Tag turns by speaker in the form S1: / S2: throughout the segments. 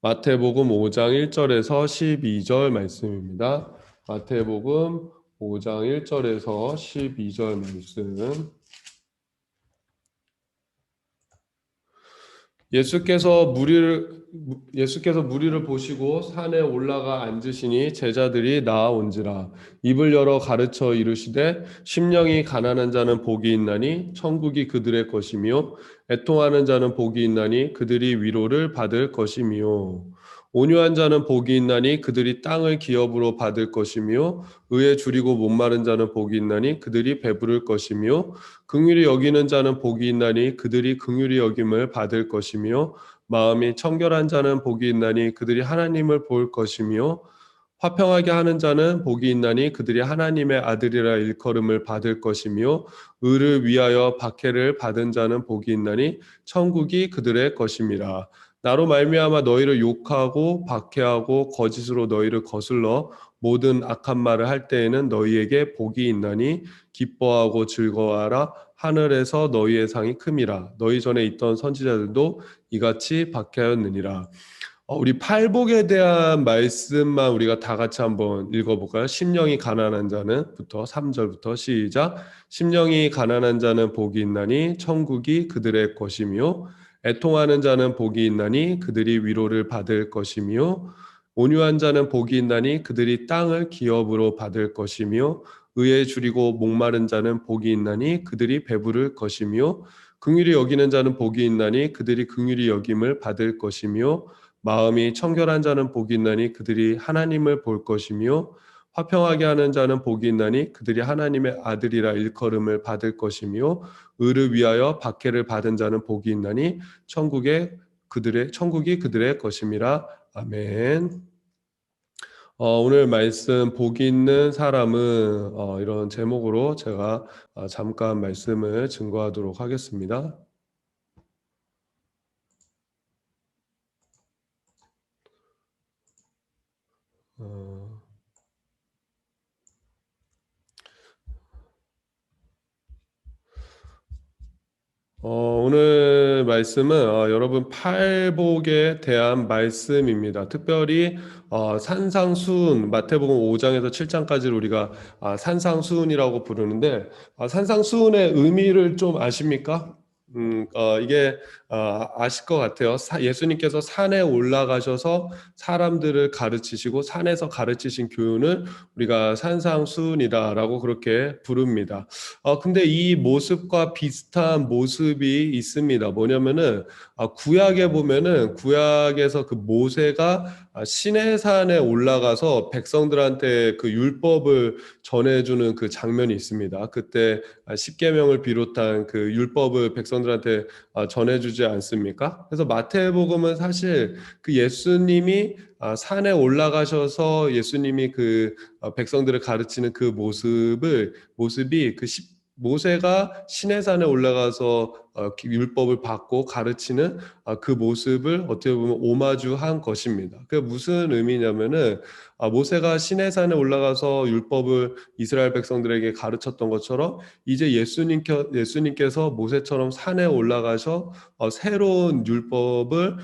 S1: 마태복음 5장 1절에서 12절 말씀입니다. 마태복음 5장 1절에서 12절 말씀. 예수께서 무리를 보시고 산에 올라가 앉으시니 제자들이 나아온지라. 입을 열어 가르쳐 이르시되 심령이 가난한 자는 복이 있나니 천국이 그들의 것이며 애통하는 자는 복이 있나니 그들이 위로를 받을 것이며 온유한 자는 복이 있나니 그들이 땅을 기업으로 받을 것이며 의에 줄이고 목마른 자는 복이 있나니 그들이 배부를 것이며 긍휼히 여기는 자는 복이 있나니 그들이 긍휼히 여김을 받을 것이며 마음이 청결한 자는 복이 있나니 그들이 하나님을 볼 것이며 화평하게 하는 자는 복이 있나니 그들이 하나님의 아들이라 일컬음을 받을 것이며 의를 위하여 박해를 받은 자는 복이 있나니 천국이 그들의 것임이라. 나로 말미암아 너희를 욕하고 박해하고 거짓으로 너희를 거슬러 모든 악한 말을 할 때에는 너희에게 복이 있나니 기뻐하고 즐거워하라. 하늘에서 너희의 상이 큼이라. 너희 전에 있던 선지자들도 이같이 박해하였느니라. 우리 팔복에 대한 말씀만 우리가 다 같이 한번 읽어볼까요? 심령이 가난한 자는부터 3절부터 시작. 심령이 가난한 자는 복이 있나니 천국이 그들의 것이며 애통하는 자는 복이 있나니 그들이 위로를 받을 것이며 온유한 자는 복이 있나니 그들이 땅을 기업으로 받을 것이며 의에 줄이고 목마른 자는 복이 있나니 그들이 배부를 것이며 긍휼히 여기는 자는 복이 있나니 그들이 긍휼히 여김을 받을 것이며 마음이 청결한 자는 복이 있나니 그들이 하나님을 볼 것이며 화평하게 하는 자는 복이 있나니 그들이 하나님의 아들이라 일컬음을 받을 것이며 의를 위하여 박해를 받은 자는 복이 있나니 천국이 그들의 것임이라. 아멘. 오늘 말씀 복이 있는 사람은 이런 제목으로 제가 잠깐 말씀을 증거하도록 하겠습니다. 어, 오늘 말씀은 여러분 팔복에 대한 말씀입니다. 특별히 산상수훈, 마태복음 5장에서 7장까지를 우리가 산상수훈이라고 부르는데, 산상수훈의 의미를 좀 아십니까? 이게 아실 것 같아요. 예수님께서 산에 올라가셔서 사람들을 가르치시고 산에서 가르치신 교훈을 우리가 산상수훈이다라고 그렇게 부릅니다. 근데 이 모습과 비슷한 모습이 있습니다. 뭐냐면은 구약에 보면은 구약에서 그 모세가 시내산에 올라가서 백성들한테 그 율법을 전해주는 그 장면이 있습니다. 그때 십계명을 비롯한 그 율법을 백성들한테 전해주지 않습니까? 그래서 마태복음은 사실 그 예수님이 산에 올라가셔서 예수님이 그 백성들을 가르치는 그 모습이 모세가 시내산에 올라가서 율법을 받고 가르치는 그 모습을 어떻게 보면 오마주한 것입니다. 그게 무슨 의미냐면은 모세가 시내산에 올라가서 율법을 이스라엘 백성들에게 가르쳤던 것처럼 이제 예수님께서 모세처럼 산에 올라가셔 새로운 율법을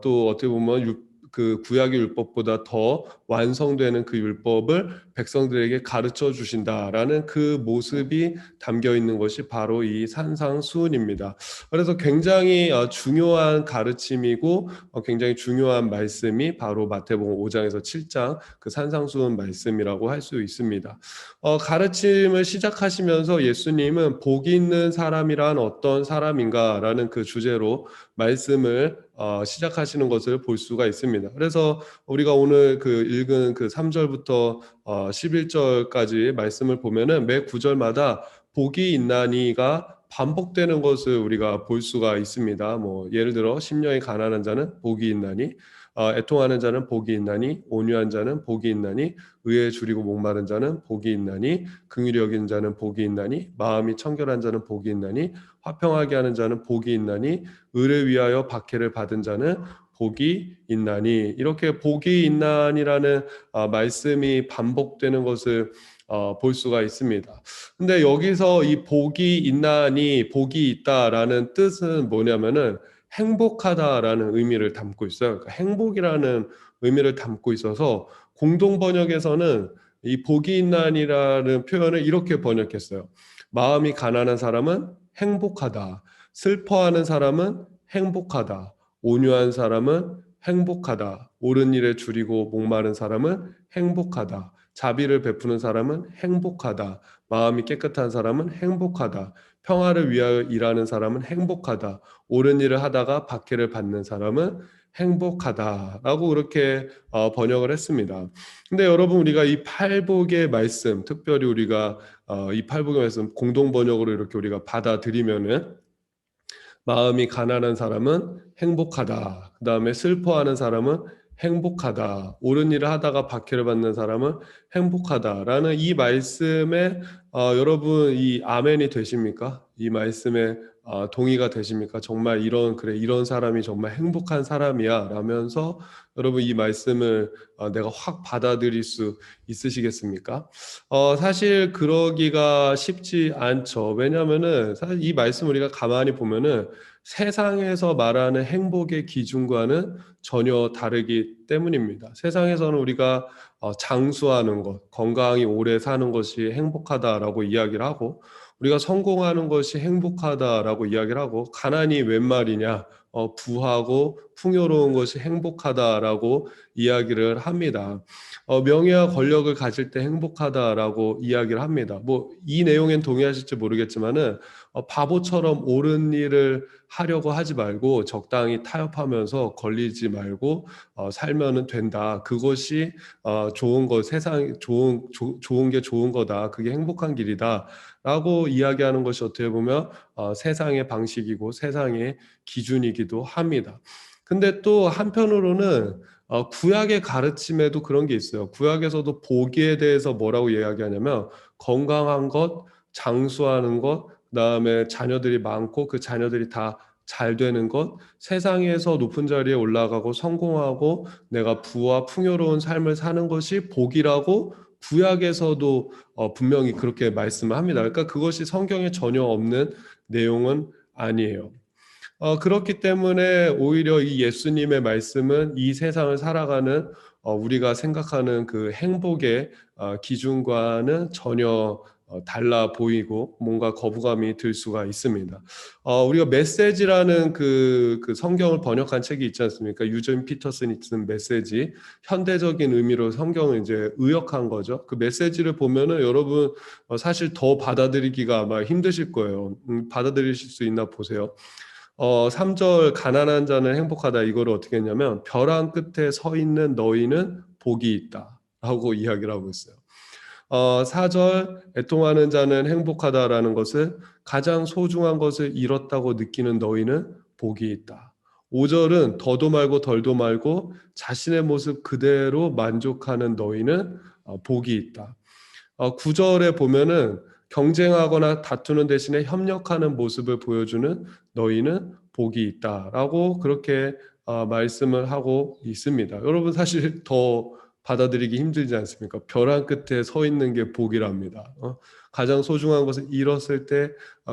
S1: 또 어떻게 보면 그 구약의 율법보다 더 완성되는 그 율법을 백성들에게 가르쳐 주신다라는 그 모습이 담겨 있는 것이 바로 이 산상수훈입니다. 그래서 굉장히 중요한 가르침이고 굉장히 중요한 말씀이 바로 마태복음 5장에서 7장 그 산상수훈 말씀이라고 할 수 있습니다. 가르침을 시작하시면서 예수님은 복이 있는 사람이란 어떤 사람인가라는 그 주제로 말씀을 시작하시는 것을 볼 수가 있습니다. 그래서 우리가 오늘 그 읽은 그 3절부터 11절까지 말씀을 보면은 매 구절마다 복이 있나니가 반복되는 것을 우리가 볼 수가 있습니다. 뭐 예를 들어 심령이 가난한 자는 복이 있나니 애통하는 자는 복이 있나니 온유한 자는 복이 있나니 의에 줄이고 목마른 자는 복이 있나니 긍휼히 여기는 자는 복이 있나니 마음이 청결한 자는 복이 있나니 화평하게 하는 자는 복이 있나니 의를 위하여 박해를 받은 자는 복이 있나니. 이렇게 복이 있나니라는 말씀이 반복되는 것을 볼 수가 있습니다. 근데 여기서 이 복이 있나니 복이 있다라는 뜻은 뭐냐면은 행복하다라는 의미를 담고 있어요. 그러니까 행복이라는 의미를 담고 있어서 공동 번역에서는 이 복이 있나니라는 표현을 이렇게 번역했어요. 마음이 가난한 사람은 행복하다. 슬퍼하는 사람은 행복하다. 온유한 사람은 행복하다. 옳은 일에 줄이고 목마른 사람은 행복하다. 자비를 베푸는 사람은 행복하다. 마음이 깨끗한 사람은 행복하다. 평화를 위하여 일하는 사람은 행복하다. 옳은 일을 하다가 박해를 받는 사람은 행복하다라고 그렇게 번역을 했습니다. 근데 여러분 우리가 이 팔복의 말씀, 특별히 우리가 이 팔복의 말씀 공동 번역으로 이렇게 우리가 받아들이면은 마음이 가난한 사람은 행복하다. 그다음에 슬퍼하는 사람은 행복하다. 옳은 일을 하다가 박해를 받는 사람은 행복하다라는 이 말씀에 여러분 이 아멘이 되십니까? 이 말씀에 동의가 되십니까? 정말 이런 그래 이런 사람이 정말 행복한 사람이야 라면서 여러분 이 말씀을 내가 확 받아들일 수 있으시겠습니까? 사실 그러기가 쉽지 않죠. 왜냐하면은 사실 이 말씀 우리가 가만히 보면은 세상에서 말하는 행복의 기준과는 전혀 다르기 때문입니다. 세상에서는 우리가 장수하는 것, 건강히 오래 사는 것이 행복하다라고 이야기를 하고 우리가 성공하는 것이 행복하다라고 이야기를 하고 가난이 웬 말이냐, 부하고 풍요로운 것이 행복하다라고 이야기를 합니다. 명예와 권력을 가질 때 행복하다라고 이야기를 합니다. 뭐 이 내용엔 동의하실지 모르겠지만은 바보처럼 옳은 일을 하려고 하지 말고 적당히 타협하면서 걸리지 말고 살면은 된다. 그것이 좋은 거 세상 좋은 게 좋은 거다. 그게 행복한 길이다라고 이야기하는 것이 어떻게 보면 세상의 방식이고 세상의 기준이기도 합니다. 근데 또 한편으로는 구약의 가르침에도 그런 게 있어요. 구약에서도 복에 대해서 뭐라고 이야기하냐면 건강한 것, 장수하는 것, 그다음에 자녀들이 많고 그 자녀들이 다 잘 되는 것, 세상에서 높은 자리에 올라가고 성공하고 내가 부와 풍요로운 삶을 사는 것이 복이라고 구약에서도 분명히 그렇게 말씀을 합니다. 그러니까 그것이 성경에 전혀 없는 내용은 아니에요. 그렇기 때문에 오히려 이 예수님의 말씀은 이 세상을 살아가는 우리가 생각하는 그 행복의 기준과는 전혀 달라 보이고 뭔가 거부감이 들 수가 있습니다. 우리가 메시지라는 그 성경을 번역한 책이 있지 않습니까? 유전 피터슨이 쓴 메시지, 현대적인 의미로 성경을 이제 의역한 거죠. 그 메시지를 보면은 여러분 사실 더 받아들이기가 아마 힘드실 거예요. 받아들이실 수 있나 보세요. 3절 가난한 자는 행복하다 이거를 어떻게 했냐면 벼랑 끝에 서 있는 너희는 복이 있다 라고 이야기를 하고 있어요. 4절 애통하는 자는 행복하다라는 것은 가장 소중한 것을 잃었다고 느끼는 너희는 복이 있다. 5절은 더도 말고 덜도 말고 자신의 모습 그대로 만족하는 너희는 복이 있다. 9절에 보면은 경쟁하거나 다투는 대신에 협력하는 모습을 보여주는 너희는 복이 있다라고 그렇게 말씀을 하고 있습니다. 여러분 사실 더 받아들이기 힘들지 않습니까? 벼랑 끝에 서 있는 게 복이랍니다. 가장 소중한 것을 잃었을 때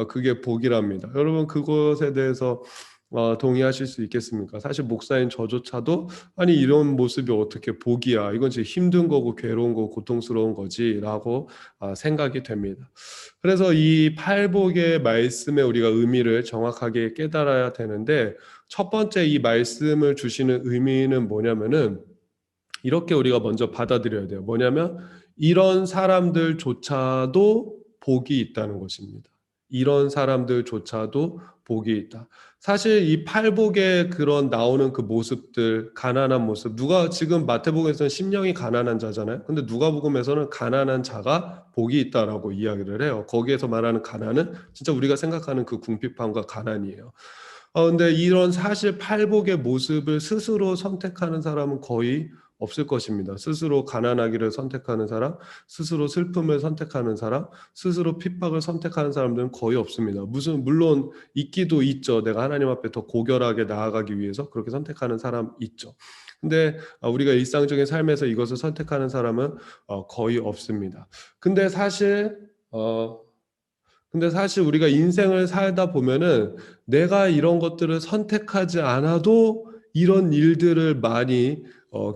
S1: 그게 복이랍니다. 여러분 그것에 대해서 동의하실 수 있겠습니까? 사실 목사인 저조차도 아니 이런 모습이 어떻게 복이야? 이건 진짜 힘든 거고 괴로운 거고 고통스러운 거지라고 생각이 됩니다. 그래서 이 팔복의 말씀의 우리가 의미를 정확하게 깨달아야 되는데 첫 번째 이 말씀을 주시는 의미는 뭐냐면은 이렇게 우리가 먼저 받아들여야 돼요. 뭐냐면 이런 사람들조차도 복이 있다는 것입니다. 이런 사람들조차도 복이 있다. 사실 이 팔복에 그런 나오는 그 모습들, 가난한 모습, 누가 지금 마태복음에서는 심령이 가난한 자잖아요. 근데 누가복음에서는 가난한 자가 복이 있다라고 이야기를 해요. 거기에서 말하는 가난은 진짜 우리가 생각하는 그 궁핍함과 가난이에요. 근데 이런 사실 팔복의 모습을 스스로 선택하는 사람은 거의 없을 것입니다. 스스로 가난하기를 선택하는 사람, 스스로 슬픔을 선택하는 사람, 스스로 핍박을 선택하는 사람들은 거의 없습니다. 물론 있기도 있죠. 내가 하나님 앞에 더 고결하게 나아가기 위해서 그렇게 선택하는 사람 있죠. 근데 우리가 일상적인 삶에서 이것을 선택하는 사람은 거의 없습니다. 근데 사실 근데 사실 우리가 인생을 살다 보면은 내가 이런 것들을 선택하지 않아도 이런 일들을 많이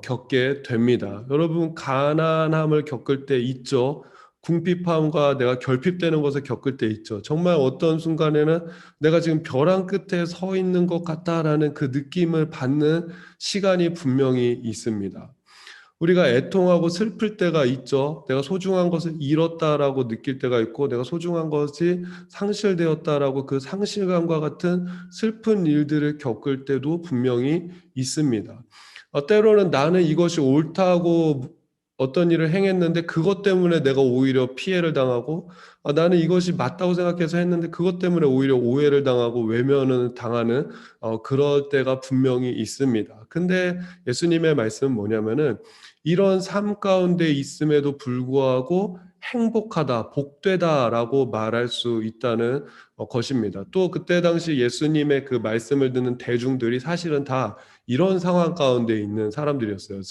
S1: 겪게 됩니다. 여러분 가난함을 겪을 때 있죠. 궁핍함과 내가 결핍되는 것을 겪을 때 있죠. 정말 어떤 순간에는 내가 지금 벼랑 끝에 서 있는 것 같다라는 그 느낌을 받는 시간이 분명히 있습니다. 우리가 애통하고 슬플 때가 있죠. 내가 소중한 것을 잃었다라고 느낄 때가 있고, 내가 소중한 것이 상실되었다라고 그 상실감과 같은 슬픈 일들을 겪을 때도 분명히 있습니다. 때로는 나는 이것이 옳다고 어떤 일을 행했는데 그것 때문에 내가 오히려 피해를 당하고, 나는 이것이 맞다고 생각해서 했는데 그것 때문에 오히려 오해를 당하고 외면을 당하는 그럴 때가 분명히 있습니다. 근데 예수님의 말씀은 뭐냐면은 이런 삶 가운데 있음에도 불구하고 행복하다, 복되다라고 말할 수 있다는 것입니다. 또 그때 당시 예수님의 그 말씀을 듣는 대중들이 사실은 다 이런 상황 가운데 있는 사람들이었어요.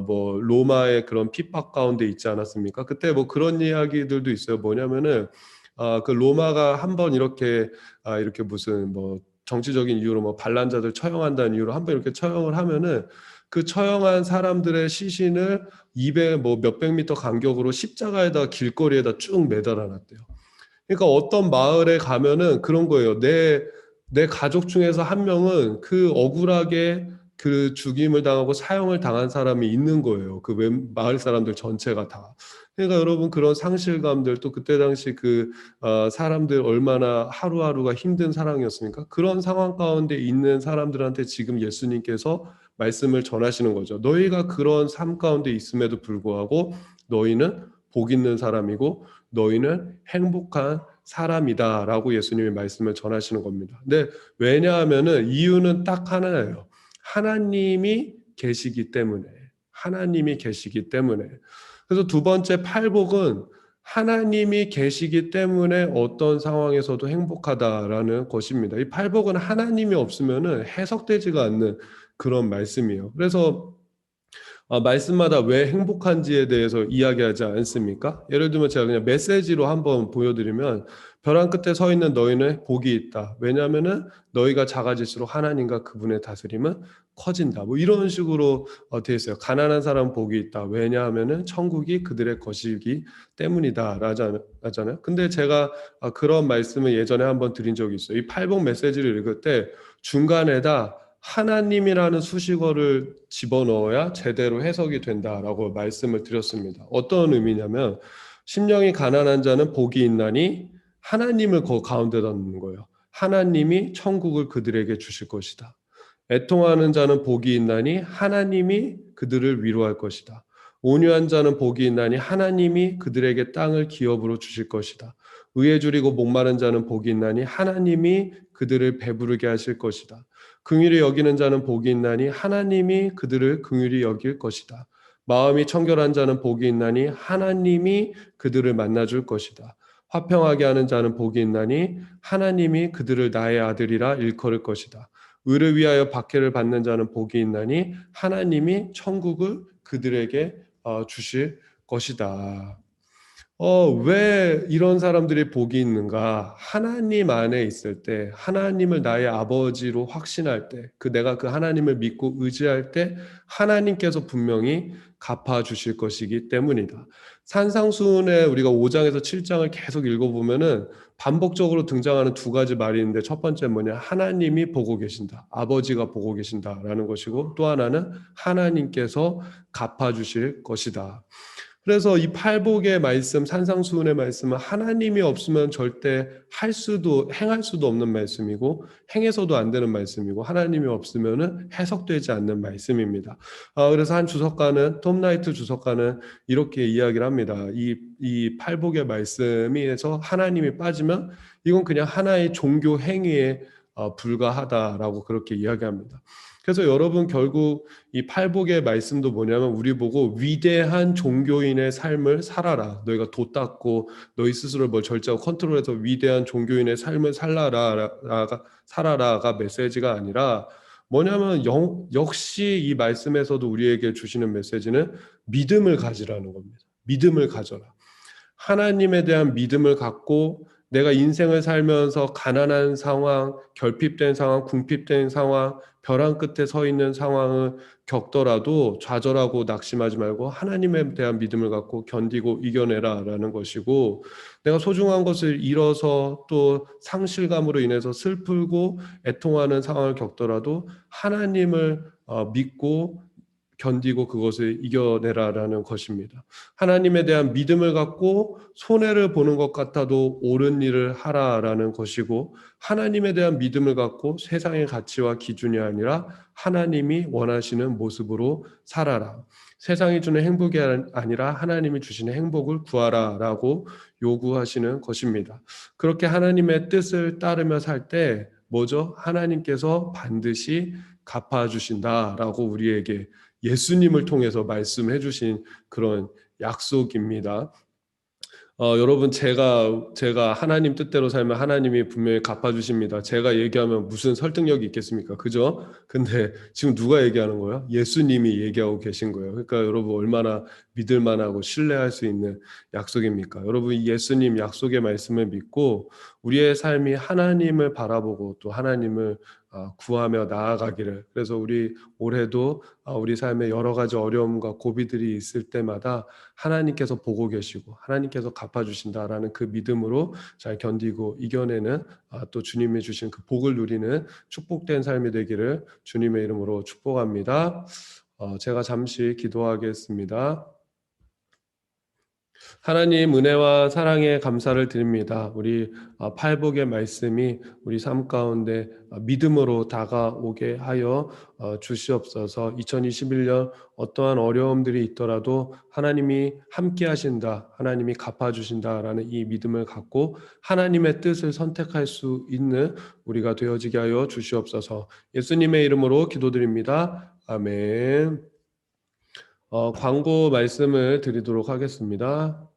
S1: 뭐 로마의 그런 핍박 가운데 있지 않았습니까? 그때 뭐 그런 이야기들도 있어요. 뭐냐면은 그 로마가 한번 이렇게 무슨 뭐 정치적인 이유로 뭐 반란자들 처형한다는 이유로 한번 이렇게 처형을 하면은 그 처형한 사람들의 시신을 200, 뭐 몇백 미터 간격으로 십자가에다 길거리에다 쭉 매달아 놨대요. 그러니까 어떤 마을에 가면은 그런 거예요. 내 가족 중에서 한 명은 그 억울하게 그 죽임을 당하고 사형을 당한 사람이 있는 거예요. 그 마을 사람들 전체가 다. 그러니까 여러분 그런 상실감들 또 그때 당시 사람들 얼마나 하루하루가 힘든 상황이었습니까? 그런 상황 가운데 있는 사람들한테 지금 예수님께서 말씀을 전하시는 거죠. 너희가 그런 삶 가운데 있음에도 불구하고 너희는 복 있는 사람이고 너희는 행복한 사람이다라고 예수님이 말씀을 전하시는 겁니다. 근데 왜냐하면은 이유는 딱 하나예요. 하나님이 계시기 때문에. 하나님이 계시기 때문에. 그래서 두 번째 팔복은 하나님이 계시기 때문에 어떤 상황에서도 행복하다라는 것입니다. 이 팔복은 하나님이 없으면은 해석되지가 않는 그런 말씀이에요. 그래서 말씀마다 왜 행복한지에 대해서 이야기하지 않습니까? 예를 들면 제가 그냥 메시지로 한번 보여드리면 벼랑 끝에 서 있는 너희는 복이 있다. 왜냐하면은 너희가 작아질수록 하나님과 그분의 다스림은 커진다. 뭐 이런 식으로 되어 있어요. 가난한 사람 복이 있다. 왜냐하면은 천국이 그들의 것이기 때문이다. 라잖아요. 근데 제가 그런 말씀을 예전에 한번 드린 적이 있어요. 이 팔복 메시지를 읽을 때 중간에다 하나님이라는 수식어를 집어넣어야 제대로 해석이 된다라고 말씀을 드렸습니다. 어떤 의미냐면 심령이 가난한 자는 복이 있나니 하나님을 그 가운데다 넣는 거예요. 하나님이 천국을 그들에게 주실 것이다. 애통하는 자는 복이 있나니 하나님이 그들을 위로할 것이다. 온유한 자는 복이 있나니 하나님이 그들에게 땅을 기업으로 주실 것이다. 의에 줄이고 목마른 자는 복이 있나니 하나님이 그들을 배부르게 하실 것이다. 긍휼히 여기는 자는 복이 있나니 하나님이 그들을 긍휼히 여길 것이다. 마음이 청결한 자는 복이 있나니 하나님이 그들을 만나줄 것이다. 화평하게 하는 자는 복이 있나니 하나님이 그들을 나의 아들이라 일컬을 것이다. 의를 위하여 박해를 받는 자는 복이 있나니 하나님이 천국을 그들에게 주실 것이다. 왜 이런 사람들이 복이 있는가? 하나님 안에 있을 때, 하나님을 나의 아버지로 확신할 때, 내가 그 하나님을 믿고 의지할 때, 하나님께서 분명히 갚아주실 것이기 때문이다. 산상수훈에 우리가 5장에서 7장을 계속 읽어보면은 반복적으로 등장하는 두 가지 말이 있는데 첫 번째 뭐냐? 하나님이 보고 계신다. 아버지가 보고 계신다라는 것이고 또 하나는 하나님께서 갚아주실 것이다. 그래서 이 팔복의 말씀, 산상수훈의 말씀은 하나님이 없으면 절대 행할 수도 없는 말씀이고 행해서도 안 되는 말씀이고 하나님이 없으면은 해석되지 않는 말씀입니다. 그래서 한 주석가는 톰 나이트 주석가는 이렇게 이야기를 합니다. 이 팔복의 말씀에서 하나님이 빠지면 이건 그냥 하나의 종교 행위에 불과하다라고 그렇게 이야기합니다. 그래서 여러분 결국 이 팔복의 말씀도 뭐냐면 우리 보고 위대한 종교인의 삶을 살아라. 너희가 도 닦고 너희 스스로 뭘 절제하고 컨트롤해서 위대한 종교인의 삶을 살아라가 메시지가 아니라 뭐냐면 역시 이 말씀에서도 우리에게 주시는 메시지는 믿음을 가지라는 겁니다. 믿음을 가져라. 하나님에 대한 믿음을 갖고 내가 인생을 살면서 가난한 상황, 결핍된 상황, 궁핍된 상황, 벼랑 끝에 서 있는 상황을 겪더라도 좌절하고 낙심하지 말고 하나님에 대한 믿음을 갖고 견디고 이겨내라라는 것이고, 내가 소중한 것을 잃어서 또 상실감으로 인해서 슬프고 애통하는 상황을 겪더라도 하나님을 믿고 견디고 그것을 이겨내라라는 것입니다. 하나님에 대한 믿음을 갖고 손해를 보는 것 같아도 옳은 일을 하라라는 것이고, 하나님에 대한 믿음을 갖고 세상의 가치와 기준이 아니라 하나님이 원하시는 모습으로 살아라. 세상이 주는 행복이 아니라 하나님이 주시는 행복을 구하라라고 요구하시는 것입니다. 그렇게 하나님의 뜻을 따르며 살 때 뭐죠? 하나님께서 반드시 갚아주신다라고 우리에게 예수님을 통해서 말씀해 주신 그런 약속입니다. 여러분, 제가 하나님 뜻대로 살면 하나님이 분명히 갚아주십니다. 제가 얘기하면 무슨 설득력이 있겠습니까? 그죠? 근데 지금 누가 얘기하는 거예요? 예수님이 얘기하고 계신 거예요. 그러니까 여러분, 얼마나 믿을 만하고 신뢰할 수 있는 약속입니까? 여러분, 이 예수님 약속의 말씀을 믿고 우리의 삶이 하나님을 바라보고 또 하나님을 구하며 나아가기를. 그래서 우리 올해도 우리 삶에 여러 가지 어려움과 고비들이 있을 때마다 하나님께서 보고 계시고 하나님께서 갚아주신다라는 그 믿음으로 잘 견디고 이겨내는, 또 주님이 주신 그 복을 누리는 축복된 삶이 되기를 주님의 이름으로 축복합니다. 제가 잠시 기도하겠습니다. 하나님, 은혜와 사랑에 감사를 드립니다. 우리 팔복의 말씀이 우리 삶 가운데 믿음으로 다가오게 하여 주시옵소서. 2021년 어떠한 어려움들이 있더라도 하나님이 함께 하신다, 하나님이 갚아주신다라는 이 믿음을 갖고 하나님의 뜻을 선택할 수 있는 우리가 되어지게 하여 주시옵소서. 예수님의 이름으로 기도드립니다. 아멘. 광고 말씀을 드리도록 하겠습니다.